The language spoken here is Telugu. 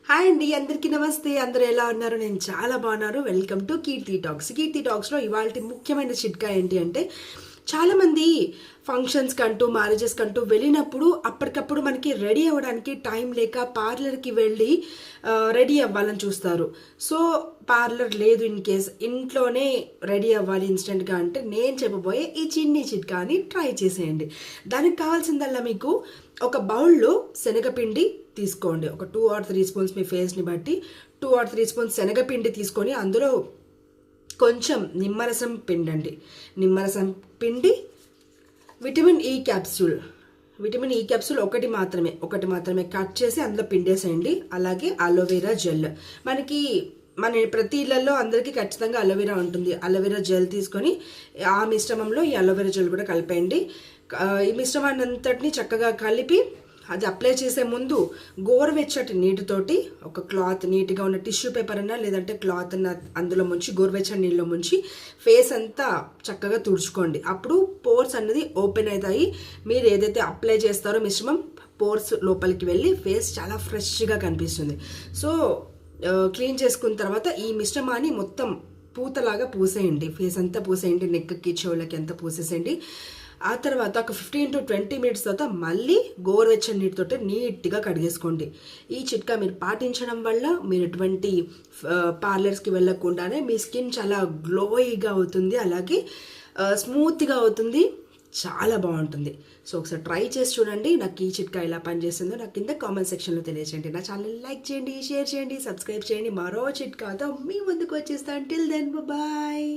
హాయ్ అండి, అందరికీ నమస్తే. అందరూ ఎలా ఉన్నారు? నేను చాలా బాగున్నాను. Welcome to Keerthi talks. కీర్తి టాక్స్లో ఇవాళ ముఖ్యమైన చిట్కా ఏంటి అంటే, చాలామంది ఫంక్షన్స్ కంటూ మ్యారేజెస్ కంటూ వెళ్ళినప్పుడు అప్పటికప్పుడు మనకి రెడీ అవ్వడానికి టైం లేక పార్లర్కి వెళ్ళి రెడీ అవ్వాలని చూస్తారు. సో పార్లర్ లేదు, ఇన్ కేస్ ఇంట్లోనే రెడీ అవ్వాలి ఇన్స్టెంట్గా అంటే నేను చెప్పబోయే ఈ చిన్ని చిట్కాని ట్రై చేసేయండి. దానికి కావాల్సిందల్లా మీకు ఒక బౌల్లో శనగపిండి తీసుకోండి. ఒక 2 or 3 స్పూన్స్ మీ ఫేస్ని బట్టి 2 or 3 స్పూన్స్ శనగపిండి తీసుకొని అందులో కొంచెం నిమ్మరసం పిండండి. నిమ్మరసం పిండి, vitamin E capsule. Vitamin E capsule ఒకటి మాత్రమే కట్ చేసి అందులో పిండేసేయండి. అలాగే అలోవెరా జెల్. మన ప్రతి ఇళ్లలో అందరికీ ఖచ్చితంగా అలోవెరా ఉంటుంది. అలోవెరా జెల్ తీసుకొని ఆ మిశ్రమంలో ఈ అలోవెరా జెల్ కూడా కలిపేయండి. ఈ మిశ్రమాన్ని అంతటిని చక్కగా కలిపి అది అప్లై చేసే ముందు గోరువెచ్చటి నీటితోటి ఒక క్లాత్, నీట్గా ఉన్న టిష్యూ పేపర్ అన్నా లేదంటే క్లాత్ అన్న అందులో ముంచి గోరువెచ్చని నీళ్ళలో ముంచి ఫేస్ అంతా చక్కగా తుడుచుకోండి. అప్పుడు పోర్స్ అన్నది ఓపెన్ అవుతాయి. మీరు ఏదైతే అప్లై చేస్తారో మిశ్రమం పోర్స్ లోపలికి వెళ్ళి ఫేస్ చాలా ఫ్రెష్గా కనిపిస్తుంది. సో క్లీన్ చేసుకున్న తర్వాత ఈ మిశ్రమాన్ని మొత్తం పూతలాగా పూసేయండి. ఫేస్ అంతా పూసేయండి, నెక్కి చెవులకి అంతా పూసేసేయండి. ఆ తర్వాత ఒక 15 to 20 మినిట్స్ తర్వాత మళ్ళీ గోరువెచ్చని నీటితో నీట్గా కడిగేసుకోండి. ఈ చిట్కా మీరు పాటించడం వల్ల మీరు ఎటువంటి పార్లర్స్కి వెళ్ళకుండానే మీ స్కిన్ చాలా గ్లోయిగా అవుతుంది, అలాగే స్మూత్గా అవుతుంది, చాలా బాగుంటుంది. సో ఒకసారి ట్రై చేసి చూడండి. నాకు ఈ చిట్కా ఎలా పనిచేస్తుందో నాకు కింద కామెంట్ సెక్షన్లో తెలియజేయండి. నా ఛానల్ లైక్ చేయండి, షేర్ చేయండి, సబ్స్క్రైబ్ చేయండి. మరో చిట్కాతో మీ ముందుకు వచ్చేస్తాను. Till then bye.